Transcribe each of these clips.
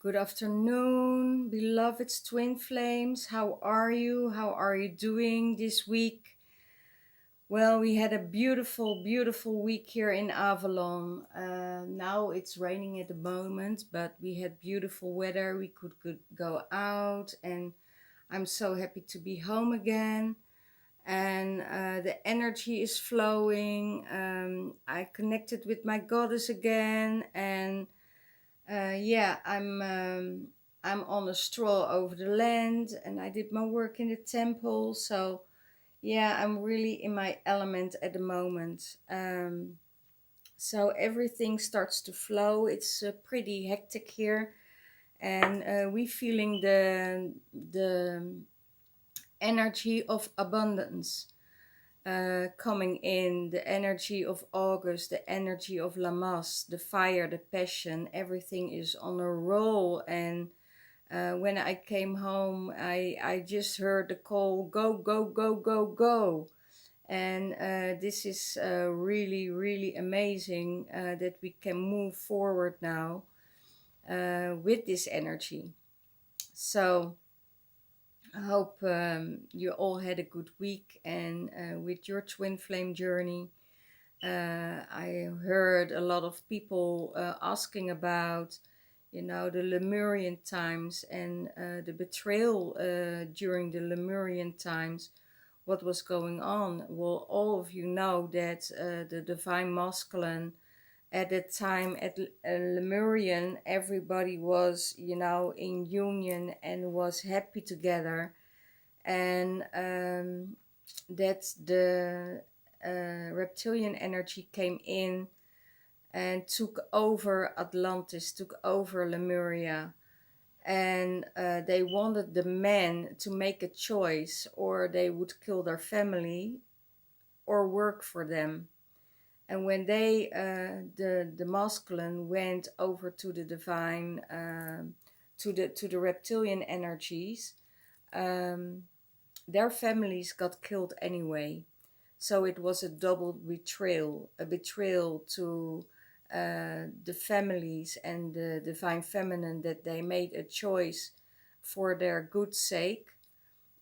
Good afternoon, beloved twin flames. How are you? How are you doing this week? Well, we had a beautiful, beautiful week here in Avalon. Now it's raining at the moment, but we had beautiful weather. We could go out, and I'm so happy to be home again. And the energy is flowing. I connected with my goddess again, and yeah, I'm on a stroll over the land, and I did my work in the temple. So yeah, I'm really in my element at the moment. So everything starts to flow. It's pretty hectic here, and we feeling the energy of abundance coming in, the energy of August, the energy of Lamas, the fire, the passion. Everything is on a roll. And when I came home, I just heard the call, go, go, go, go, go. And this is really, really amazing that we can move forward now with this energy. So I hope you all had a good week, and with your twin flame journey. I heard a lot of people asking about, the Lemurian times and the betrayal during the Lemurian times. What was going on? Well, all of you know that the divine masculine at that time at Lemurian, everybody was, in union and was happy together, and that the reptilian energy came in and took over Atlantis, took over Lemuria, and they wanted the men to make a choice, or they would kill their family or work for them. And when they, the masculine, went over to the divine, to the reptilian energies, um, their families got killed anyway. So it was a double betrayal, a betrayal to the families and the divine feminine, that they made a choice for their good sake,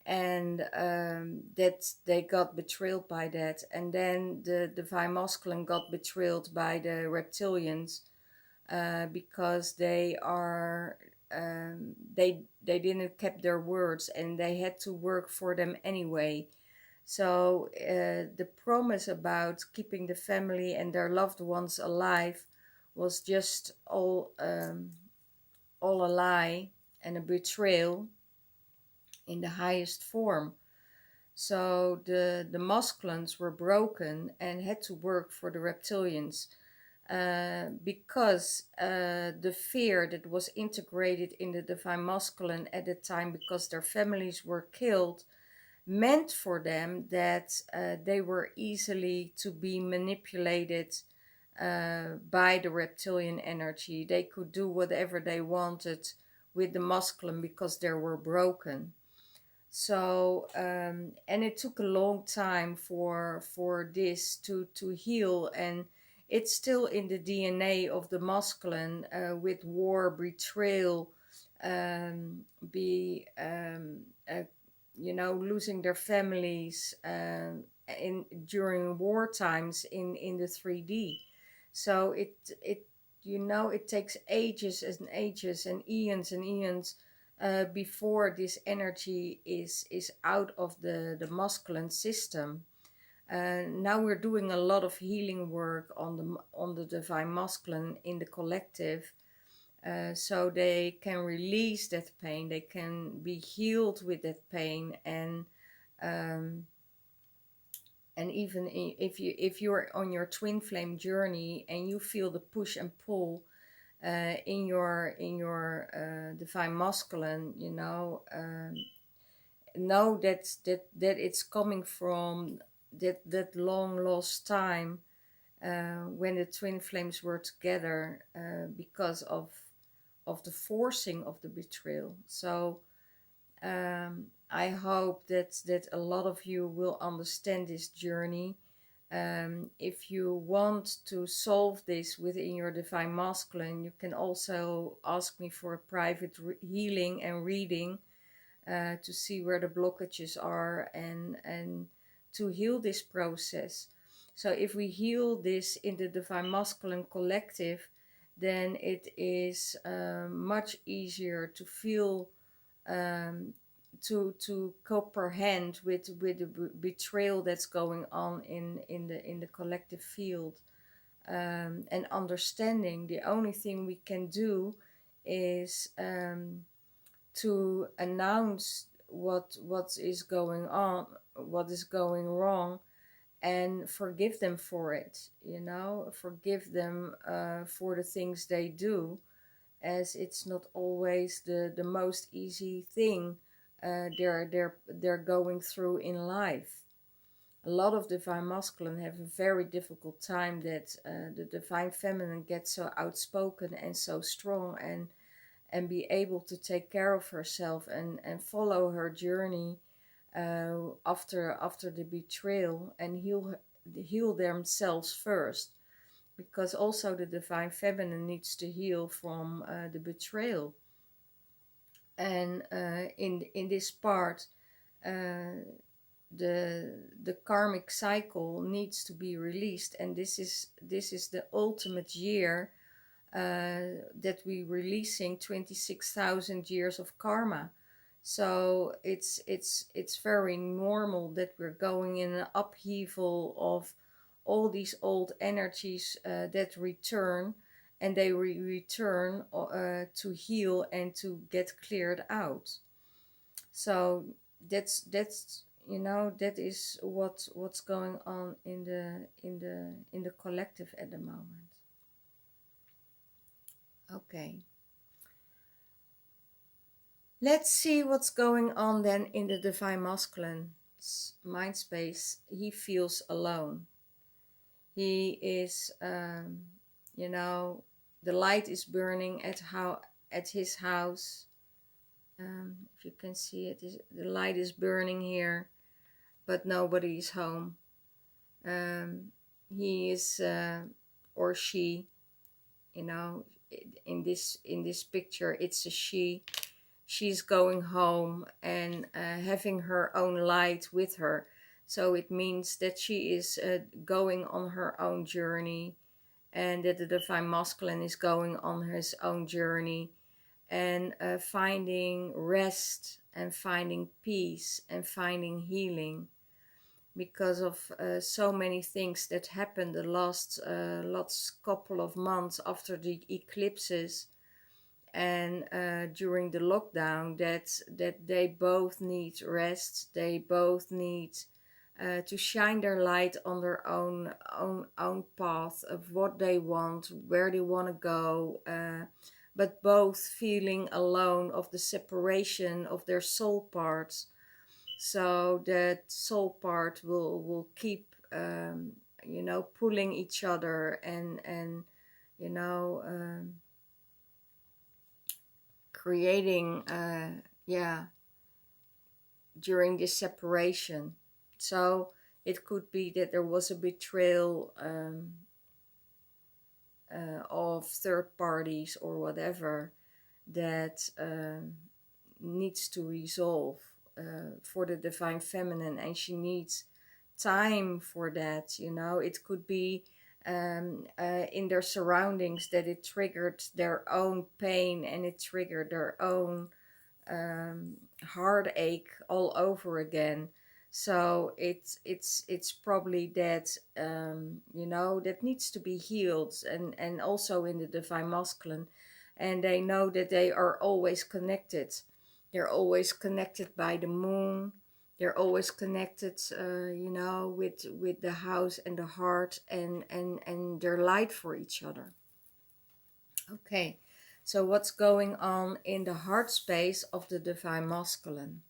and that they got betrayed by that. And then the divine masculine got betrayed by the reptilians because they are they didn't keep their words, and they had to work for them anyway. So the promise about keeping the family and their loved ones alive was just all a lie and a betrayal in the highest form. So the masculines were broken and had to work for the reptilians, because the fear that was integrated in the divine masculine at the time, because their families were killed, meant for them that they were easily to be manipulated by the reptilian energy. They could do whatever they wanted with the masculine because they were broken. So and it took a long time for this to heal, and it's still in the DNA of the masculine, with war, betrayal, be losing their families in during war times in the 3D. So it takes ages and ages and eons before this energy is out of the masculine system. Now we're doing a lot of healing work on the divine masculine in the collective, so they can release that pain, they can be healed with that pain, um, and even if you're on your twin flame journey and you feel the push and pull in your divine masculine, know that it's coming from that long lost time when the twin flames were together, because of the forcing of the betrayal. So I hope that a lot of you will understand this journey, If you want to solve this within your divine masculine, you can also ask me for a private healing and reading to see where the blockages are and to heal this process. So if we heal this in the divine masculine collective, then it is much easier to feel, um, to comprehend with the betrayal that's going on in the collective field, and understanding. The only thing we can do is to announce what is going on, what is going wrong, and forgive them for it. Forgive them for the things they do, as it's not always the most easy thing they're going through in life. A lot of divine masculine have a very difficult time that the divine feminine gets so outspoken and so strong, and be able to take care of herself and follow her journey after the betrayal, and heal themselves first, because also the divine feminine needs to heal from the betrayal. And in this part, the karmic cycle needs to be released, and this is the ultimate year that we releasing 26,000 years of karma. So it's very normal that we're going in an upheaval of all these old energies that return, and they return to heal and to get cleared out. So that's that is what's going on in the collective at the moment. Okay. Let's see what's going on then in the divine masculine mind space. He feels alone. He is, the light is burning at his house. If you can see it, the light is burning here, but nobody is home. He is, or she, in this picture, it's a she. She's going home and having her own light with her. So it means that she is going on her own journey, and that the divine masculine is going on his own journey, and finding rest and finding peace and finding healing, because of so many things that happened the last couple of months after the eclipses and during the lockdown, that they both need rest. They both need to shine their light on their own path of what they want, where they want to go, but both feeling alone of the separation of their soul parts. So that soul part will keep pulling each other and creating during this separation. So it could be that there was a betrayal of third parties or whatever that needs to resolve for the divine feminine, and she needs time for that. It could be in their surroundings that it triggered their own pain, and it triggered their own heartache all over again. So it's probably that that needs to be healed, and also in the divine masculine, and they know that they are always connected. They're always connected by the moon. They're always connected, with the house and the heart, and their light for each other. Okay, so what's going on in the heart space of the divine masculine?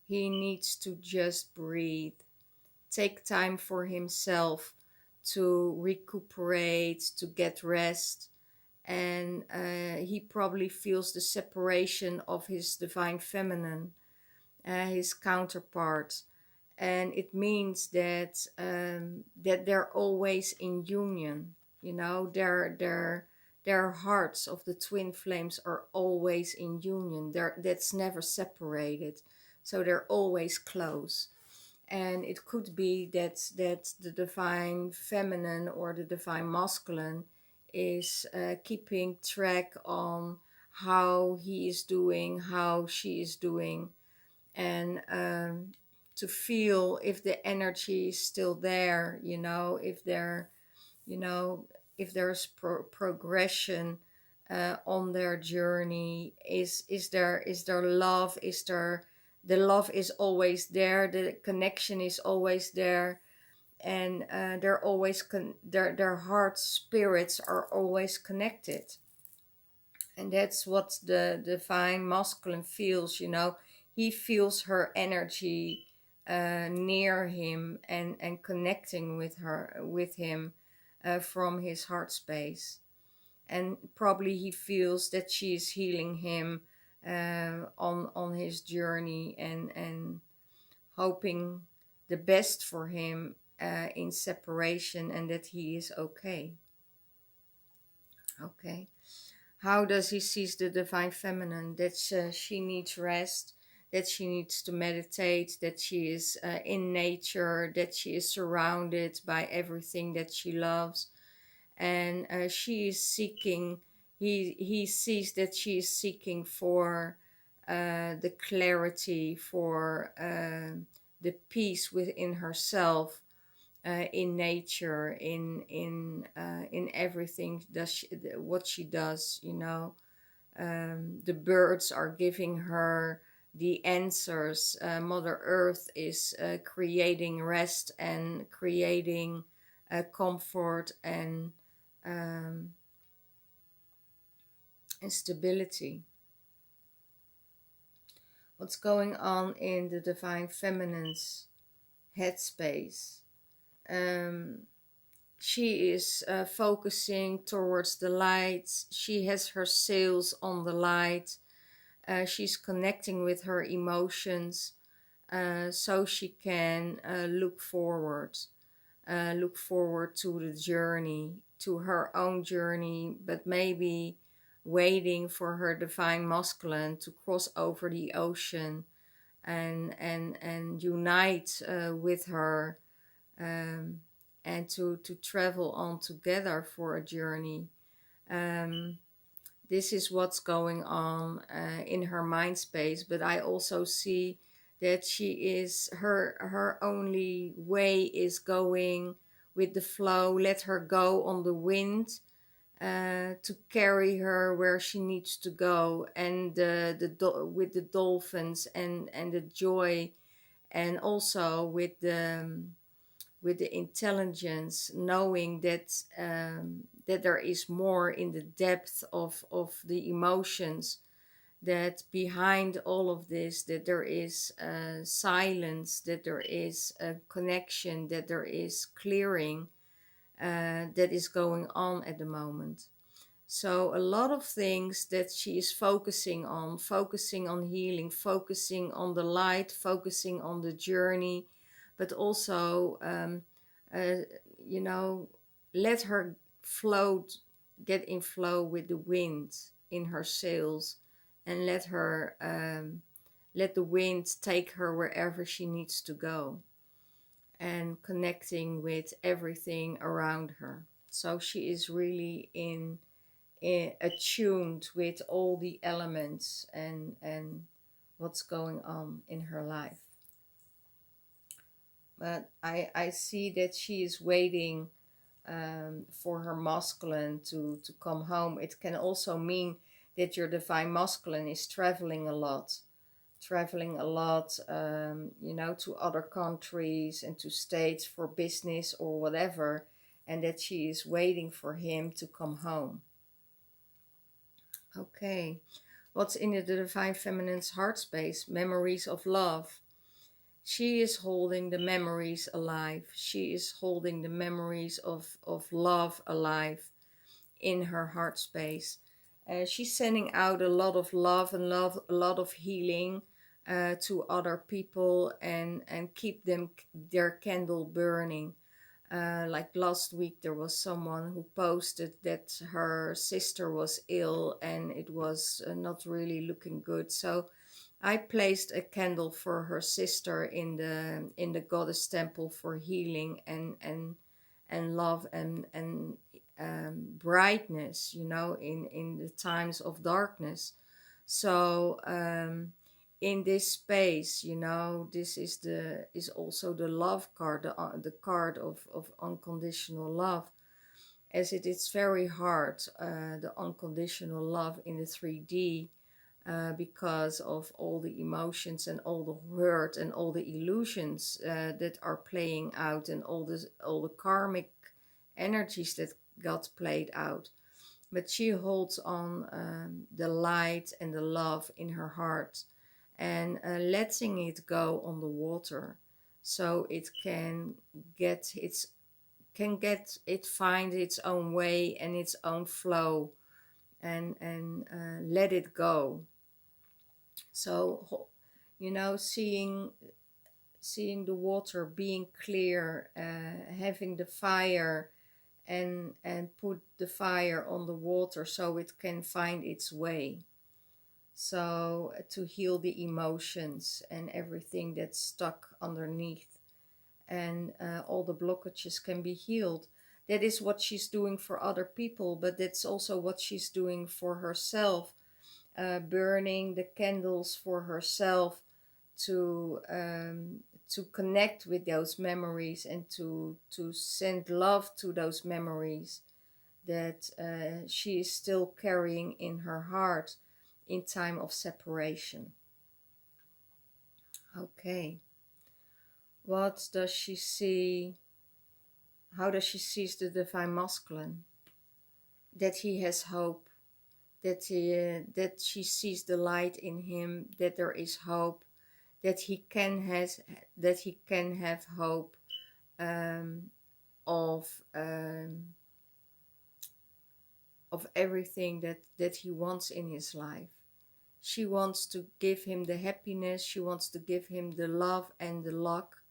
He needs to just breathe, take time for himself to recuperate, to get rest, and he probably feels the separation of his divine feminine, his counterpart, and it means that that they're always in union. You know, their hearts of the twin flames are always in union. That's never separated, so they're always close. And it could be that the divine feminine or the divine masculine is keeping track on how he is doing, how she is doing, and to feel if the energy is still there, you know, if there, you know, if there's progression on their journey. Is there love? Is there, the love is always there, the connection is always there, and they're always their heart spirits are always connected. And that's what the divine masculine feels, you know. He feels her energy near him, and connecting with her, with him, from his heart space. And probably he feels that she is healing him on his journey, and hoping the best for him in separation, and that he is okay. Okay. How does he sees the divine feminine? That she needs rest, that she needs to meditate, that she is in nature, that she is surrounded by everything that she loves, and she is seeking. He sees that she is seeking for the clarity, for the peace within herself, in nature, in everything does what she does, you know. The birds are giving her the answers. Mother Earth is creating rest and creating comfort um, and stability. What's going on in the divine feminine's headspace? Um, she is focusing towards the light. She has her sails on the light. She's connecting with her emotions, so she can look forward to the journey, to her own journey, but maybe waiting for her divine masculine to cross over the ocean, and unite with her, um, and to travel on together for a journey. Um, this is what's going on in her mind space, but I also see that she is, her only way is going with the flow. Let her go on the wind, to carry her where she needs to go, and with the dolphins, and the joy, and also with the intelligence, knowing that there is more in the depth of the emotions, that behind all of this, that there is silence, that there is a connection, that there is clearing that is going on at the moment. So a lot of things that she is focusing on healing, focusing on the light, focusing on the journey, but also, uh, you know, let her float, get in flow with the wind in her sails, and let the wind take her wherever she needs to go, and connecting with everything around her. So she is really attuned with all the elements, and what's going on in her life. But I see that she is waiting for her masculine to come home. It can also mean that your divine masculine is traveling a lot, you know, to other countries and to states for business or whatever, and that she is waiting for him to come home. Okay. What's in the divine feminine's heart space? Memories of love. She is holding the memories alive. She is holding the memories of love alive in her heart space. She's sending out a lot of love, and a lot of healing, to other people and keep their candle burning. Like last week, there was someone who posted that her sister was ill and it was not really looking good. So I placed a candle for her sister in the goddess temple for healing and love and brightness, in the times of darkness. So in this space, this is also the love card, the card of unconditional love, as it is very hard, the unconditional love in the 3D, because of all the emotions and all the hurt and all the illusions that are playing out, and all the karmic energies that got played out. But she holds on, the light and the love in her heart, and letting it go on the water, so it find its own way and its own flow, and let it go. So, seeing the water being clear, having the fire, and put the fire on the water so it can find its way. So to heal the emotions and everything that's stuck underneath, and all the blockages can be healed. That is what she's doing for other people, but that's also what she's doing for herself, burning the candles for herself to connect with those memories, and to send love to those memories that she is still carrying in her heart in time of separation. Okay, what does she see? How does she see the divine masculine? That he has hope, that she sees the light in him, that there is hope, that he can have hope, um, of um, of everything that he wants in his life. She wants to give him the happiness. She wants to give him the love and the luck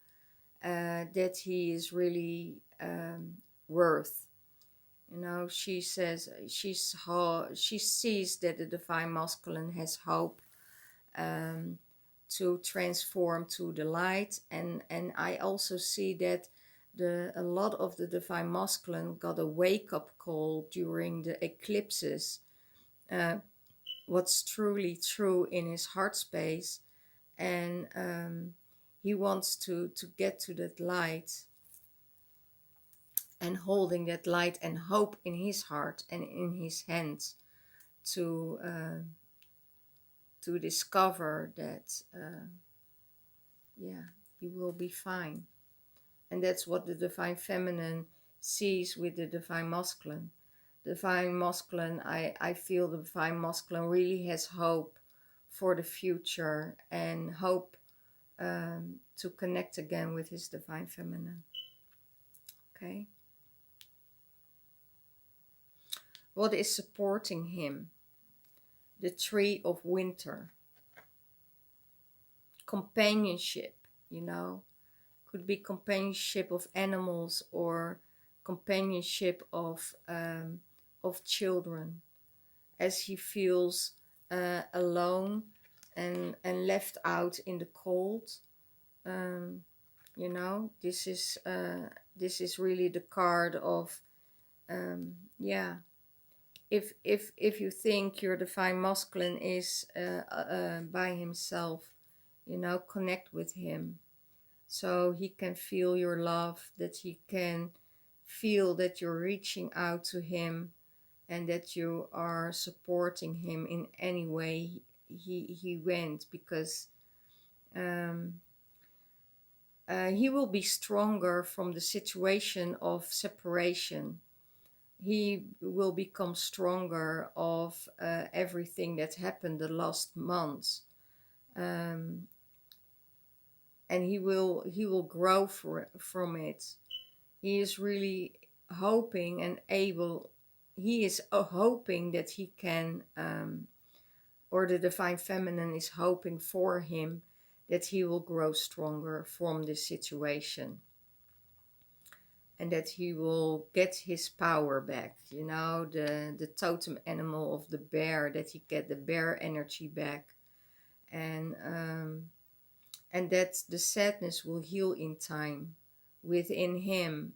that he is really worth. She says she sees that the divine masculine has hope, to transform to the light, and I also see that a lot of the divine masculine got a wake-up call during the eclipses, uh, what's truly true in his heart space, and he wants to get to that light, and holding that light and hope in his heart and in his hands, to discover that he will be fine. And that's what the divine feminine sees with the divine masculine. Divine masculine, I feel the divine masculine really has hope for the future, and hope to connect again with his divine feminine. Okay. What is supporting him? The tree of winter. Companionship, could be companionship of animals, or companionship of children, as he feels alone and left out in the cold. This is really the card of if you think your divine masculine is by himself, connect with him, so he can feel your love, that he can feel that you're reaching out to him, and that you are supporting him in any way he went, because he will be stronger from the situation of separation. He will become stronger of everything that happened the last months, and he will grow from it. He is really hoping and able. He is hoping that he can or the divine feminine is hoping for him that he will grow stronger from this situation and that he will get his power back, you know, the totem animal of the bear, that he get the bear energy back, and that the sadness will heal in time within him,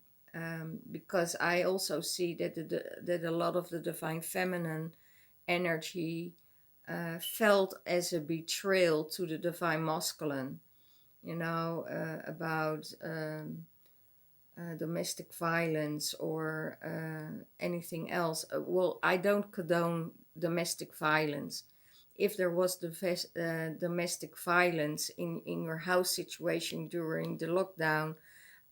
because I also see that that a lot of the divine feminine energy felt as a betrayal to the divine masculine, you know, about domestic violence or anything else. Well, I don't condone domestic violence. If there was domestic violence in your house situation during the lockdown,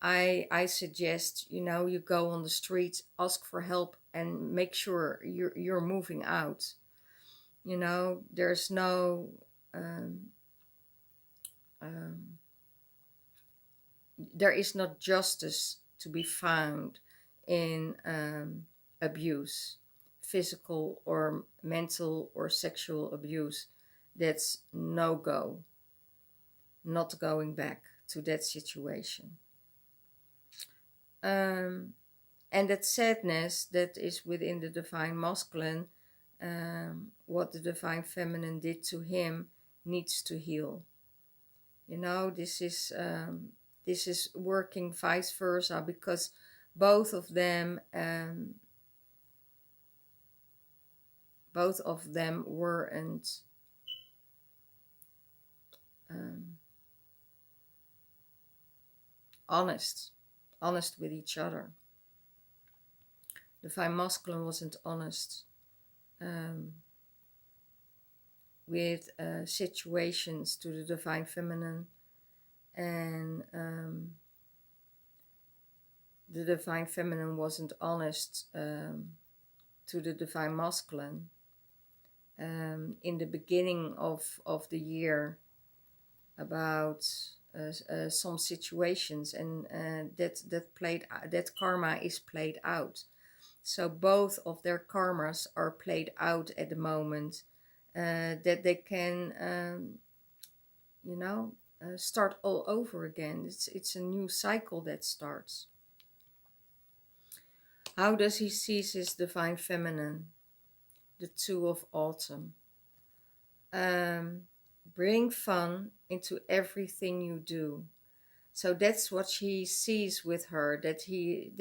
I suggest, you know, you go on the streets, ask for help, and make sure you're moving out. You know, there's no um, there is not justice to be found in abuse, physical or mental or sexual abuse. That's no go, not going back to that situation. And that sadness that is within the divine masculine, what the divine feminine did to him, needs to heal. You know, this is working vice versa, because both of them weren't honest with each other. The divine masculine wasn't honest with situations to the divine feminine, and the divine feminine wasn't honest to the divine masculine in the beginning of the year about some situations, and that karma is played out. So both of their karmas are played out at the moment, that they can, you know, start all over again. It's a new cycle that starts. How does he see his divine feminine? The Two of Autumn. Bring fun into everything you do. So that's what she sees with her, that she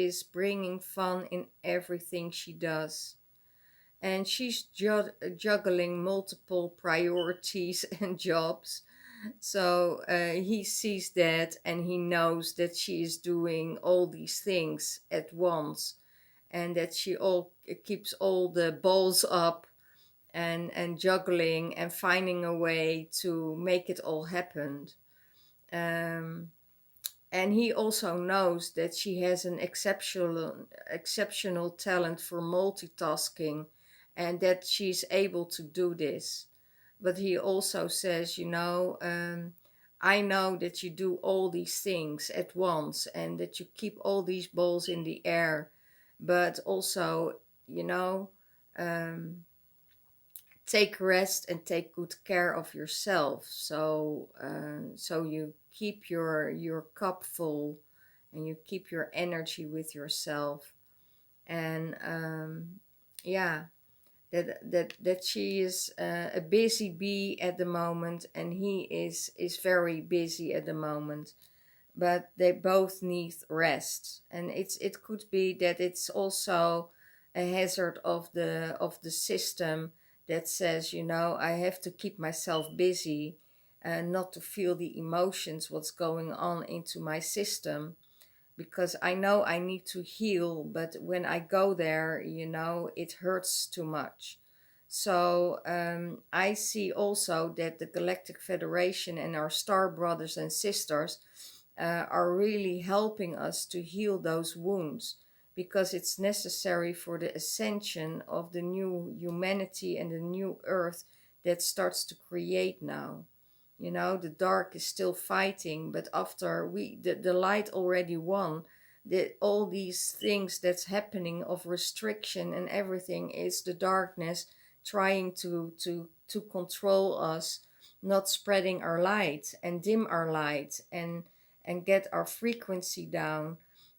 is bringing fun in everything she does. And she's juggling multiple priorities and jobs. So he sees that, and he knows that she is doing all these things at once, and that she keeps all the balls up and juggling and finding a way to make it all happen. And he also knows that she has an exceptional talent for multitasking, and that she's able to do this. But he also says, you know, I know that you do all these things at once and that you keep all these balls in the air, but also, you know, take rest and take good care of yourself. So you keep your cup full, and you keep your energy with yourself. And yeah, that she is a busy bee at the moment, and he is very busy at the moment, but they both need rest. And it could be that it's also a hazard of the system that says, you know, I have to keep myself busy, not to feel the emotions, what's going on into my system, because I know I need to heal, but when I go there, you know, it hurts too much. So I see also that the Galactic Federation and our star brothers and sisters are really helping us to heal those wounds, because it's necessary for the ascension of the new humanity and the new earth that starts to create now. You know, the dark is still fighting, but after the light already won, all these things that's happening of restriction and everything is the darkness trying to control us, not spreading our light and dim our light and get our frequency down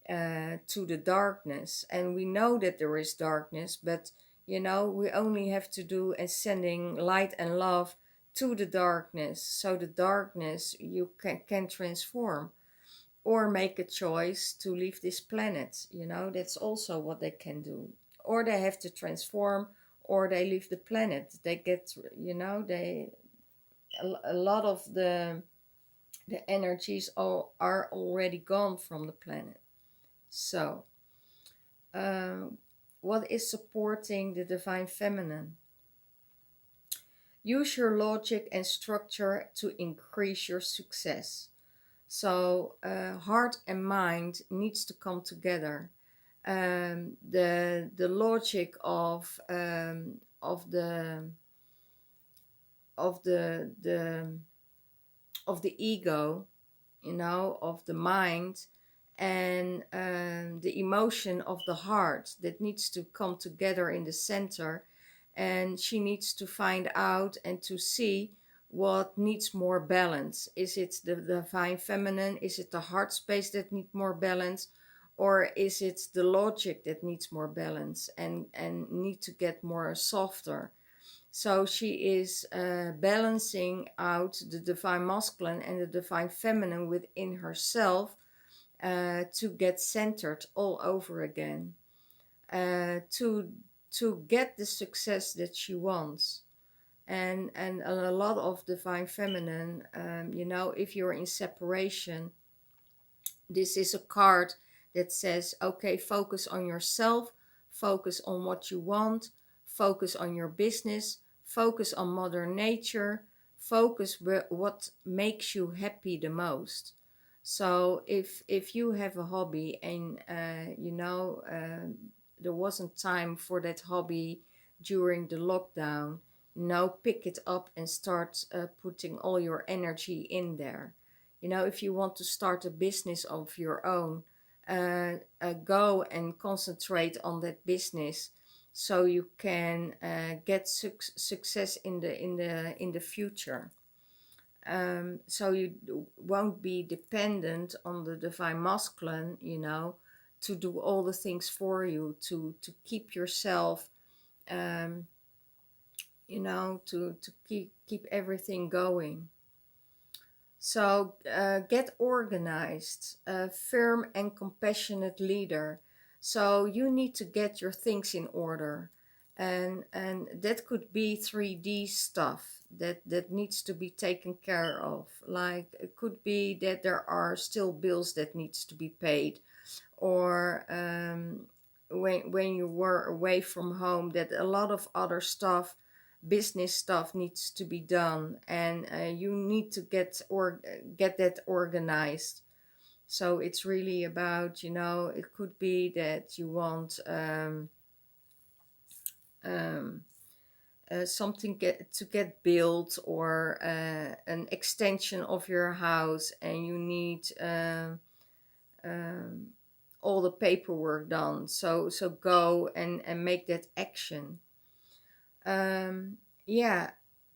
to the darkness. And we know that there is darkness, but we only have to do is sending light and love to the darkness, so the darkness you can transform or make a choice to leave this planet. That's also what they can do. Or they have to transform, or they leave the planet. They get, they a lot of the energies are already gone from the planet. So, what is supporting the divine feminine? Use your logic and structure to increase your success. So heart and mind needs to come together. The logic of the ego, of the mind, and the emotion of the heart that needs to come together in the center. And she needs to find out and to see what needs more balance. Is it the divine feminine? Is it the heart space that needs more balance? Or is it the logic that needs more balance and need to get more softer? So she is balancing out the divine masculine and the divine feminine within herself to get centered all over again, to get the success that she wants. And a lot of divine feminine, if you're in separation, this is a card that says, okay, focus on yourself, focus on what you want, focus on your business, focus on Mother Nature, focus what makes you happy the most. So if you have a hobby and there wasn't time for that hobby during the lockdown, pick it up and start putting all your energy in there. If you want to start a business of your own, go and concentrate on that business so you can get success in the future. So you won't be dependent on the divine masculine, to do all the things for you, to keep yourself, to keep everything going. So get organized, a firm and compassionate leader. So you need to get your things in order. And that could be 3D stuff that needs to be taken care of. Like it could be that there are still bills that needs to be paid. Or when you were away from home, that a lot of other stuff, business stuff needs to be done, and you need to get that organized. So it's really about, it could be that you want something to get built, or an extension of your house, and you need all the paperwork done. So go and make that action.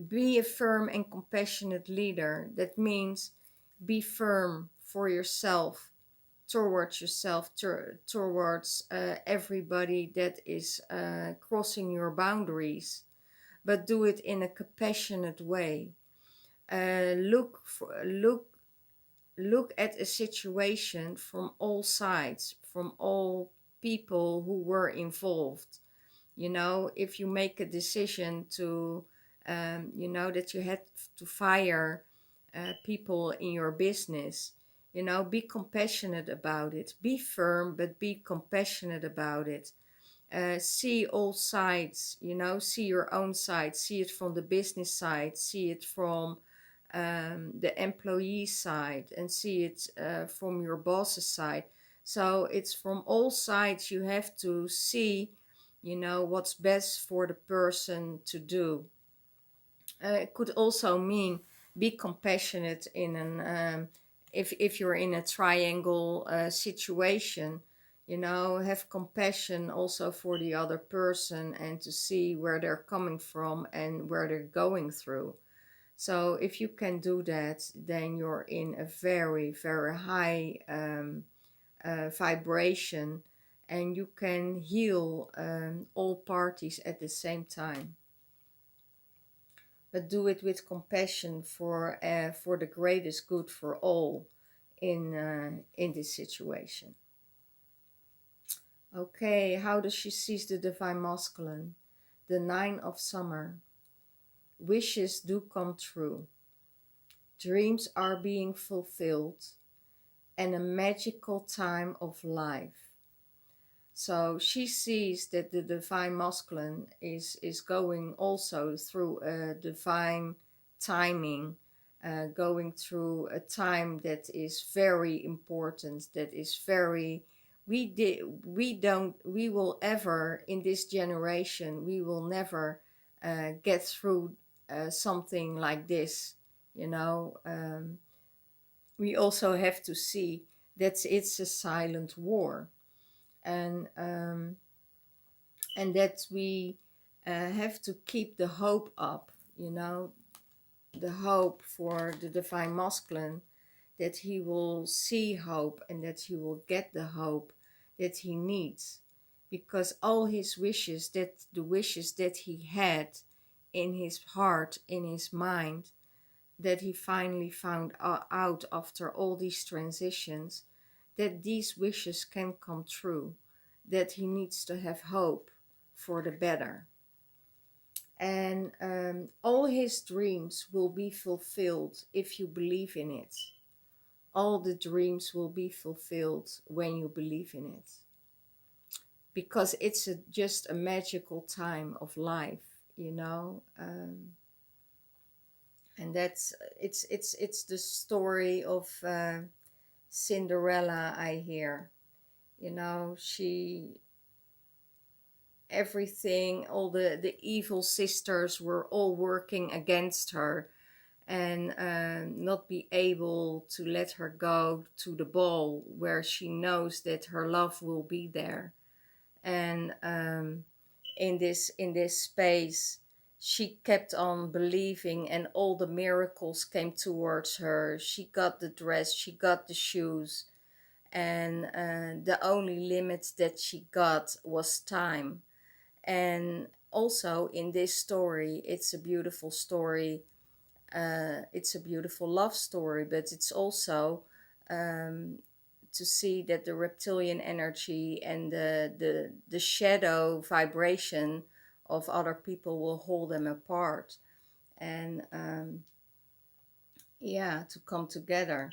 Be a firm and compassionate leader. That means be firm for yourself, towards yourself, towards everybody that is crossing your boundaries, but do it in a compassionate way. Look at a situation from all sides, from all people who were involved. If you make a decision to, that you had to fire people in your business, be compassionate about it. Be firm, but be compassionate about it. See all sides, see your own side, see it from the business side, see it from the employee side, and see it from your boss's side. So it's from all sides. You have to see, what's best for the person to do. It could also mean be compassionate in an if you're in a triangle situation, you know, have compassion also for the other person and to see where they're coming from and where they're going through. So if you can do that, then you're in a very, very high vibration, and you can heal all parties at the same time. But do it with compassion for the greatest good for all in this situation. Okay, how does she seize the divine masculine? The Nine of Summer. Wishes do come true. Dreams are being fulfilled, and a magical time of life. So she sees that the divine masculine is going also through a divine timing, going through a time that is very important, that is very, we will ever, in this generation, we will never get through something like this, you know. We also have to see that it's a silent war, and that we have to keep the hope up, you know, the hope for the divine masculine, that he will see hope and that he will get the hope that he needs, because all his wishes, that the wishes that he had in his heart, in his mind, that he finally found out after all these transitions, that these wishes can come true, that he needs to have hope for the better. And all his dreams will be fulfilled if you believe in it. All the dreams will be fulfilled when you believe in it. Because it's just a magical time of life, you know. And that's it's the story of Cinderella, I hear. You know, everything, all the evil sisters were all working against her, and not be able to let her go to the ball where she knows that her love will be there. And in this space, she kept on believing, and all the miracles came towards her. She got the dress, she got the shoes, and the only limit that she got was time. And also in this story, it's a beautiful story. It's a beautiful love story, but it's also to see that the reptilian energy and the shadow vibration of other people will hold them apart, and yeah, to come together.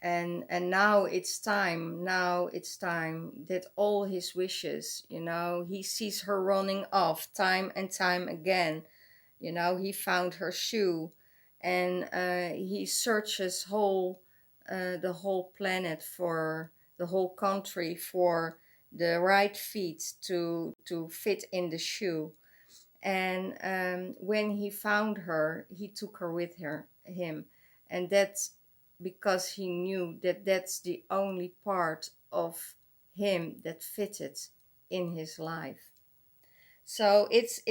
And now it's time that all his wishes, you know, he sees her running off time and time again. You know, he found her shoe, and he searches the whole planet, for the whole country, for the right feet to fit in the shoe. And when he found her, he took her with him, and that's because he knew that that's the only part of him that fitted in his life. So it's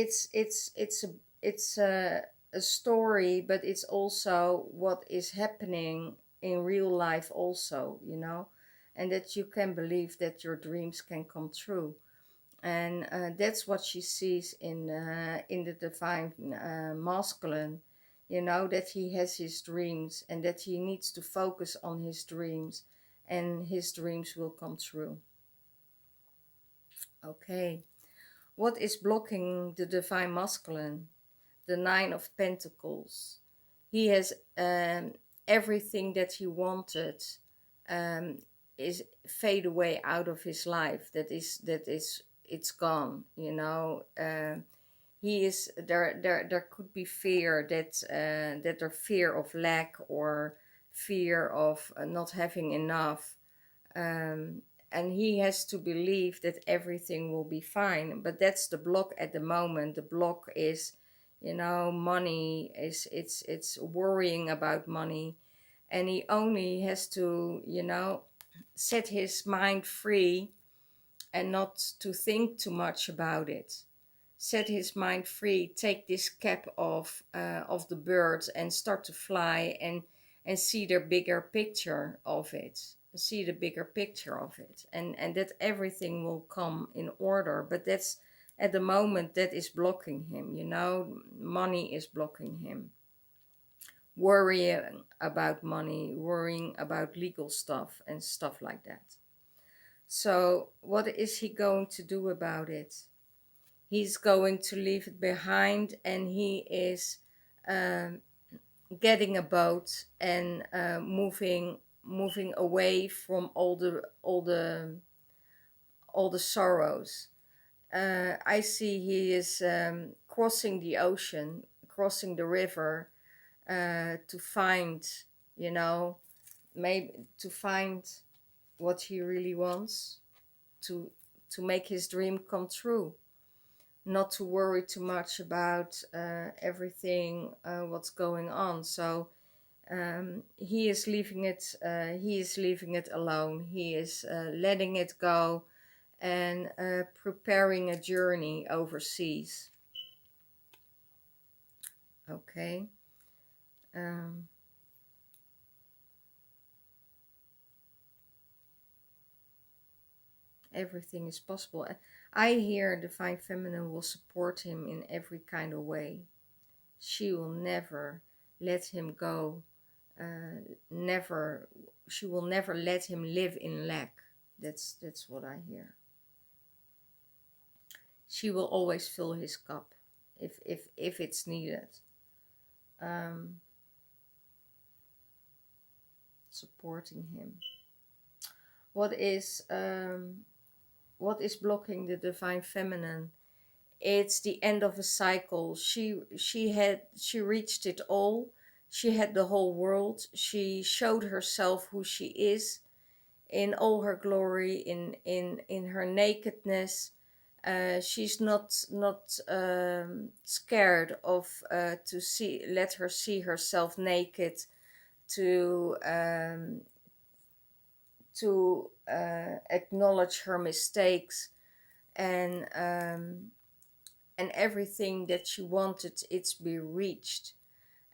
a story, but it's also what is happening in real life also, you know, and that you can believe that your dreams can come true. And that's what she sees in the divine masculine, you know, that he has his dreams and that he needs to focus on his dreams, and his dreams will come true. Okay. What is blocking the divine masculine? The Nine of Pentacles. He has everything that he wanted um, is fade away out of his life. It's gone. You know, he is there. There could be fear that there fear of lack, or fear of not having enough. And he has to believe that everything will be fine, but that's the block at the moment. The block is, you know, money, is it's worrying about money, and he only has to, you know, set his mind free and not to think too much about it. Set his mind free, take this cap off of the birds and start to fly and see the bigger picture of it. See the bigger picture of it, and that everything will come in order. But that's at the moment that is blocking him, you know. Money is blocking him. Worrying about money, worrying about legal stuff and stuff like that. So, what is he going to do about it? He's going to leave it behind, and he is um, getting a boat and moving away from all the sorrows. I see he is crossing the ocean, crossing the river, to find, you know, maybe to find what he really wants, to make his dream come true. Not to worry too much about everything what's going on. So he is leaving it. He is leaving it alone. He is letting it go, and preparing a journey overseas. Okay. Um, Everything is possible. I hear Divine Feminine will support him in every kind of way. She will never let him go. Never. She will never let him live in lack. That's what I hear. She will always fill his cup, if it's needed. Supporting him. What is blocking the Divine Feminine? It's the end of a cycle. She reached it all. She had the whole world. She showed herself who she is in all her glory, in her nakedness. She's not scared of let her see herself naked, to acknowledge her mistakes, and everything that she wanted, it's be reached.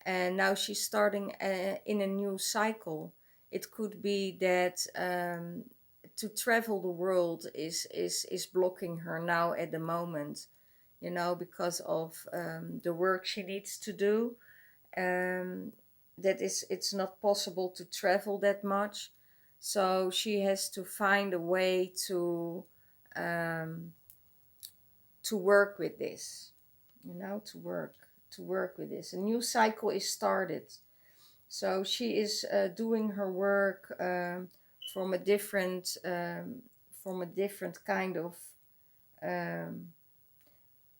And now she's starting in a new cycle. It could be that to travel the world is blocking her now at the moment, you know, because of the work she needs to do. It's not possible to travel that much, so she has to find a way to work with this, you know, to work with this. A new cycle is started. So she is doing her work from a different kind of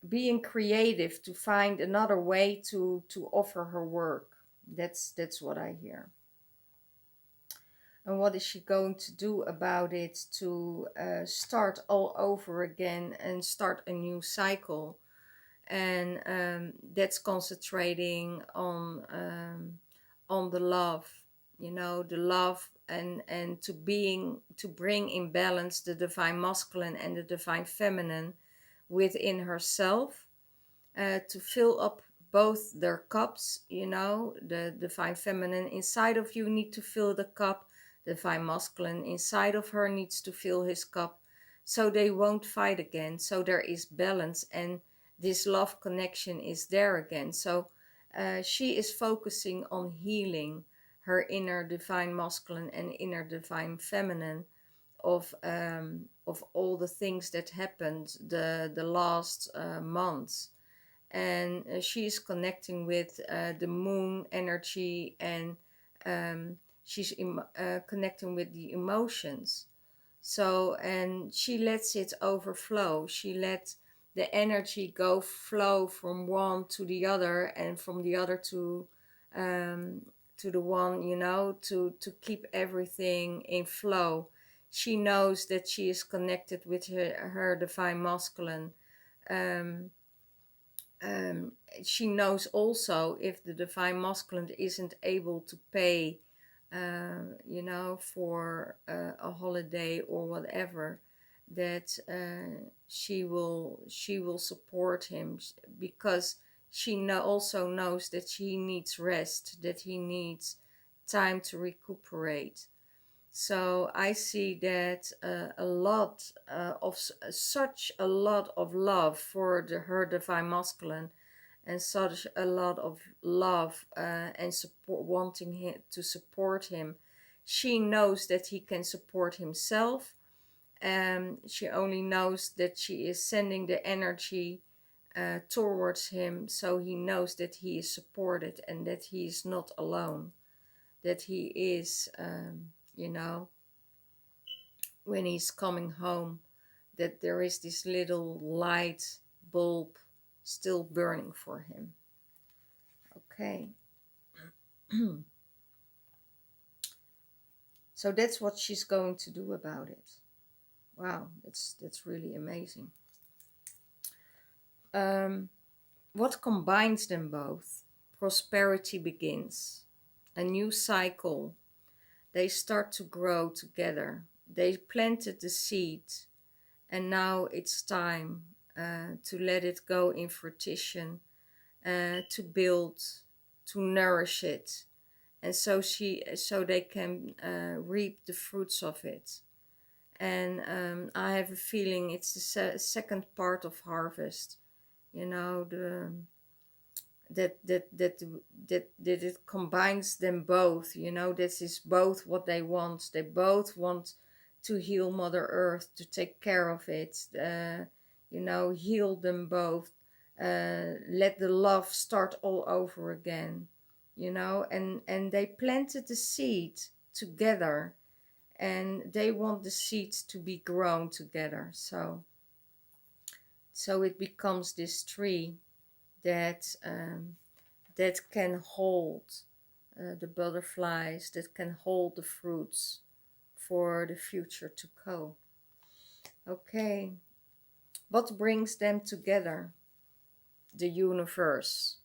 being creative, to find another way to offer her work. That's what I hear. And what is she going to do about it, to start all over again and start a new cycle? And that's concentrating on the love, you know, the love, and to bring in balance the Divine Masculine and the Divine Feminine within herself, to fill up both their cups, you know. The Divine Feminine inside of you need to fill the cup. The Divine Masculine inside of her needs to fill his cup, so they won't fight again. So there is balance, and this love connection is there again. So she is focusing on healing her inner Divine Masculine and inner Divine Feminine of all the things that happened the last months. And she is connecting with the moon energy, and she's connecting with the emotions. So, and she lets it overflow. She lets the energy flow from one to the other, and from the other to the one, you know, to keep everything in flow. She knows that she is connected with her Divine Masculine. She knows also, if the Divine Masculine isn't able to pay, you know, for a holiday or whatever, that she will support him, because she also knows that he needs rest, that he needs time to recuperate. So I see that a lot of such a lot of love for her divine masculine, and such a lot of love and support, wanting him to support him. She knows that he can support himself. She only knows that she is sending the energy towards him, so he knows that he is supported and that he is not alone, that he is, you know, when he's coming home, that there is this little light bulb still burning for him. Okay. So that's what she's going to do about it. Wow, that's really amazing. What combines them both? Prosperity begins. A new cycle. They start to grow together. They planted the seed, and now it's time to let it go in fruition, to build, to nourish it, and so they can reap the fruits of it. And I have a feeling it's the second part of harvest. You know, that it combines them both. You know, this is both what they want. They both want to heal Mother Earth, to take care of it. You know, heal them both. Let the love start all over again. You know, and they planted the seed together, and they want the seeds to be grown together. So it becomes this tree that that can hold the butterflies, that can hold the fruits for the future to go. Okay, what brings them together? The universe.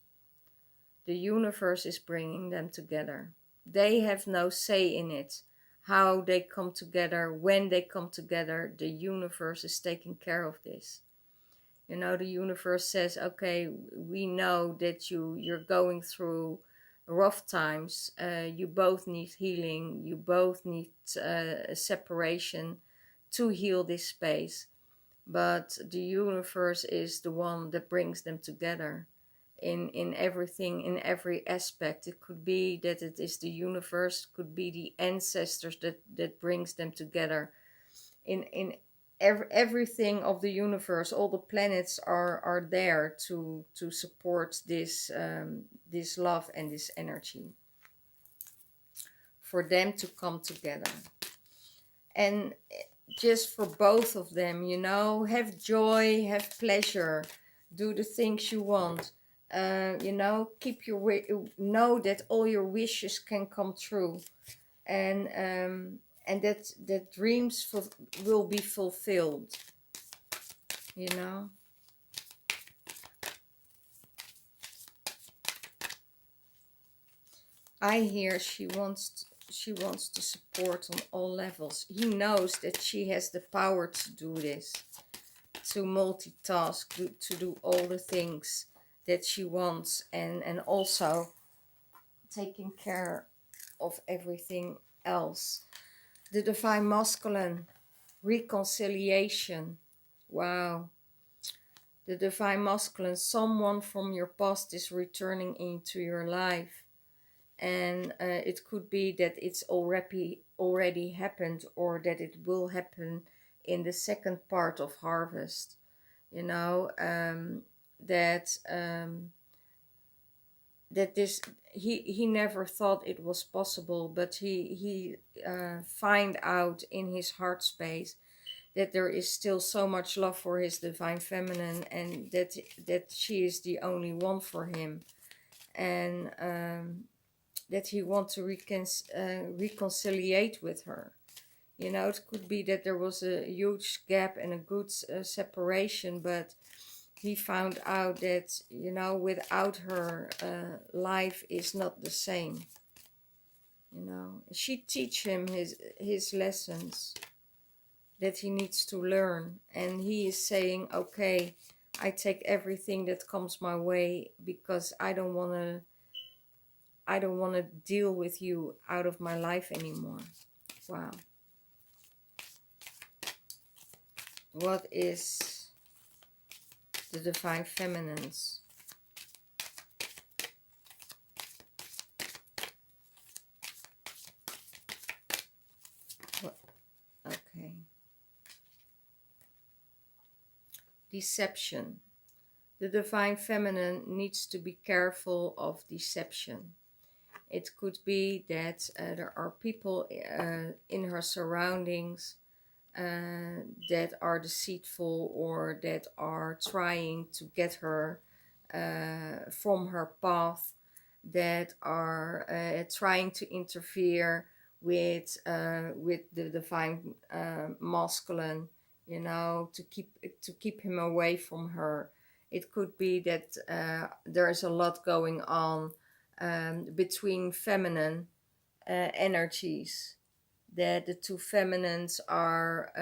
The universe is bringing them together. They have no say in it. How they come together, when they come together, the universe is taking care of this. You know, the universe says, okay, we know that you're going through rough times. You both need healing. You both need a separation to heal this space. But the universe is the one that brings them together in everything, in every aspect. It could be that it is the universe, could be the ancestors that brings them together. In everything of the universe, all the planets are there to support this this love and this energy, for them to come together. And just for both of them, you know, have joy, have pleasure, do the things you want. You know, keep your know that all your wishes can come true, and that dreams will be fulfilled. You know. I hear she wants to support on all levels. He knows that she has the power to do this, to multitask, to do all the things that she wants, and also taking care of everything else. The divine masculine, reconciliation. Wow. The divine masculine, someone from your past is returning into your life. And it could be that it's already happened, or that it will happen in the second part of harvest. You know, that this, he never thought it was possible, but he find out in his heart space that there is still so much love for his divine feminine, and that she is the only one for him, and that he wants to reconciliate with her. You know, it could be that there was a huge gap and a good separation, but he found out that, you know, without her, life is not the same. You know, she teach him his lessons. that he needs to learn. And he is saying, okay, I take everything that comes my way because I don't want to deal with you out of my life anymore. Wow. What is the Divine Feminines? What? Okay. Deception. The Divine Feminine needs to be careful of deception. It could be that there are people in her surroundings that are deceitful or that are trying to get her from her path, that are trying to interfere with the divine masculine, you know, to keep him away from her. It could be that there's a lot going on between feminine energies, that the two feminines are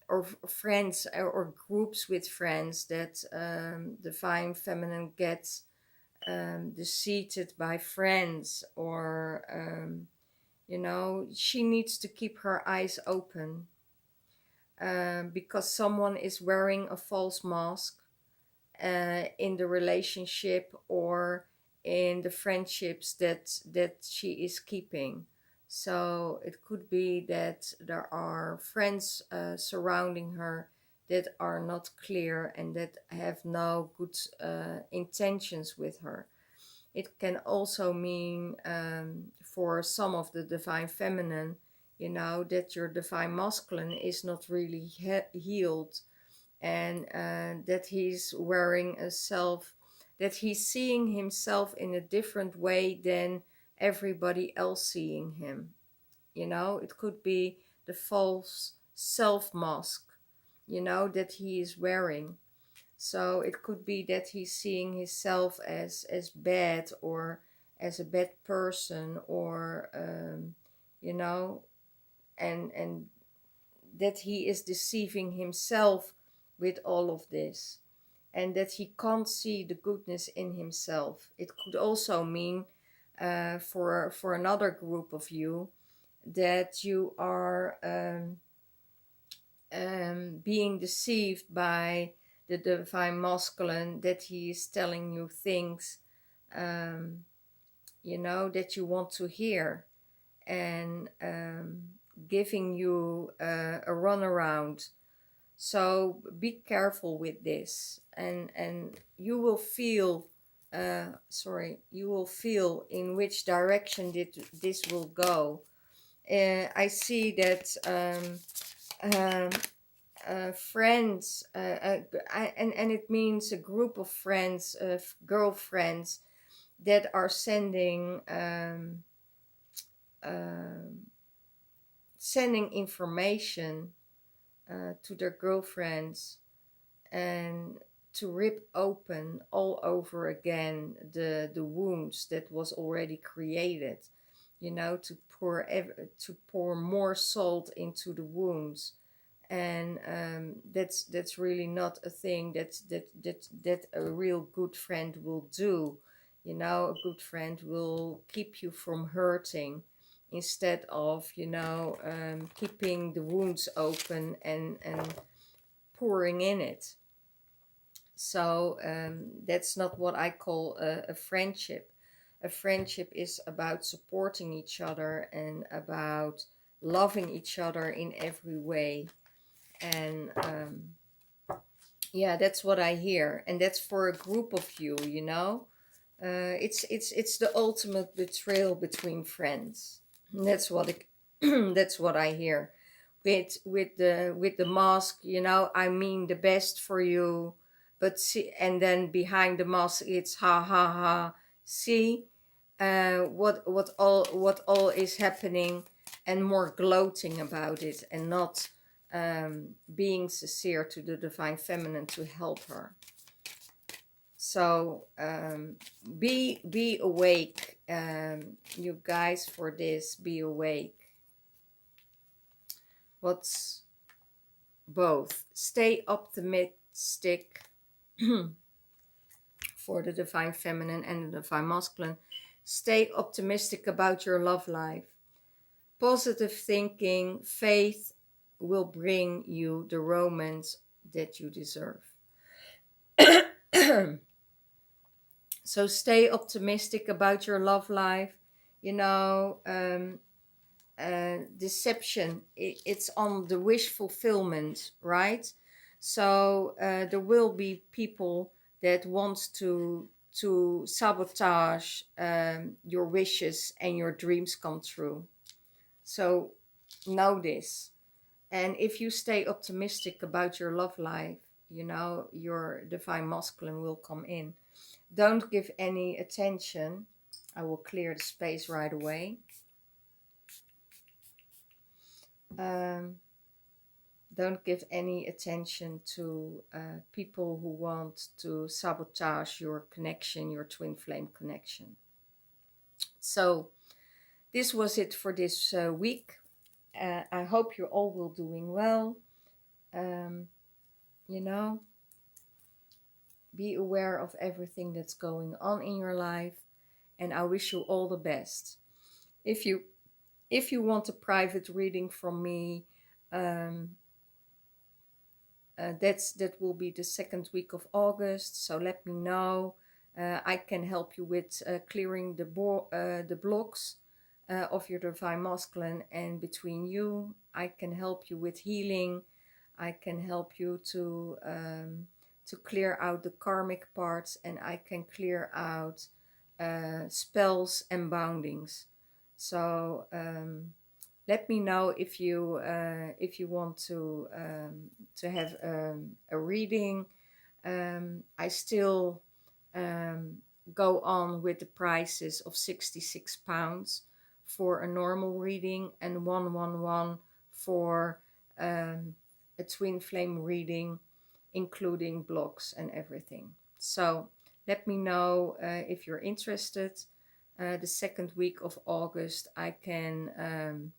or friends or groups with friends, that divine feminine gets deceived by friends, or you know, she needs to keep her eyes open because someone is wearing a false mask in the relationship or in the friendships that she is keeping. So it could be that there are friends surrounding her that are not clear and that have no good intentions with her. It can also mean for some of the divine feminine, you know, that your divine masculine is not really healed, and that he's wearing a self, that he's seeing himself in a different way than everybody else seeing him. You know, it could be the false self mask, you know, that he is wearing. So it could be that he's seeing himself as bad, or as a bad person, or you know, and that he is deceiving himself with all of this, and that he can't see the goodness in himself. It could also mean for another group of you that you are being deceived by the divine masculine, that he is telling you things um, you know, that you want to hear, and giving you a runaround. So be careful with this, and you will feel you will feel in which direction this will go. I see that um, friends, and it means a group of friends, girlfriends, that are um, sending information to their girlfriends, and to rip open all over again the wounds that was already created, you know, to pour more salt into the wounds. And that's really not a thing that a real good friend will do. You know, a good friend will keep you from hurting, instead of, you know, keeping the wounds open and pouring in it. So that's not what I call a friendship. A friendship is about supporting each other and about loving each other in every way. And yeah, that's what I hear, and that's for a group of you, you know. It's the ultimate betrayal between friends. That's what it, that's what I hear. With the mask, you know, I mean the best for you, but see, and then behind the mask, it's ha ha ha. See, what all is happening, and more gloating about it, and not being sincere to the divine feminine to help her. So be awake, you guys, for this. Be awake. What's both? Stay optimistic for the divine feminine and the divine masculine. Stay optimistic about your love life. Positive thinking, faith will bring you the romance that you deserve. So stay optimistic about your love life. You know, deception, it's on the wish fulfillment, right? So there will be people that want to sabotage your wishes and your dreams come true. So know this. And if you stay optimistic about your love life, you know, your divine masculine will come in. Don't give any attention. I will clear the space right away. Don't give any attention to people who want to sabotage your connection, your twin flame connection. So this was it for this week. I hope you all will doing well. You know, be aware of everything that's going on in your life, and I wish you all the best. If you want a private reading from me, that will be the second week of August. So let me know. I can help you with clearing the blocks of your divine masculine and between you. I can help you with healing. I can help you to clear out the karmic parts, and I can clear out spells and boundings. So let me know if you want to have a reading. I still go on with the prices of £66 for a normal reading and 111 for a twin flame reading, including blocks and everything. So let me know if you're interested. The second week of August, I can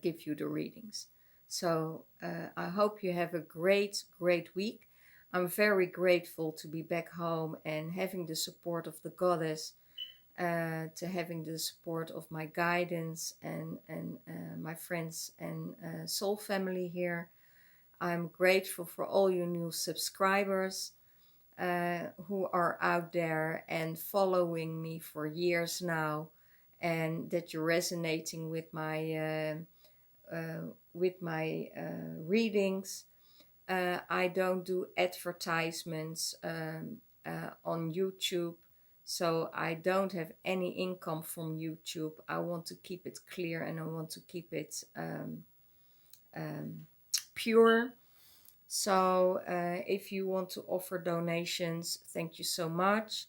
give you the readings. So I hope you have a great week. I'm very grateful to be back home and having the support of the goddess, to having the support of my guidance and my friends and soul family here. I'm grateful for all you new subscribers who are out there and following me for years now, and that you're resonating with my readings. I don't do advertisements on YouTube, so I don't have any income from YouTube. I want to keep it clear and I want to keep it pure. So if you want to offer donations, thank you so much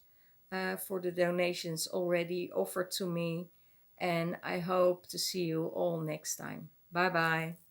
for the donations already offered to me. And I hope to see you all next time. Bye bye.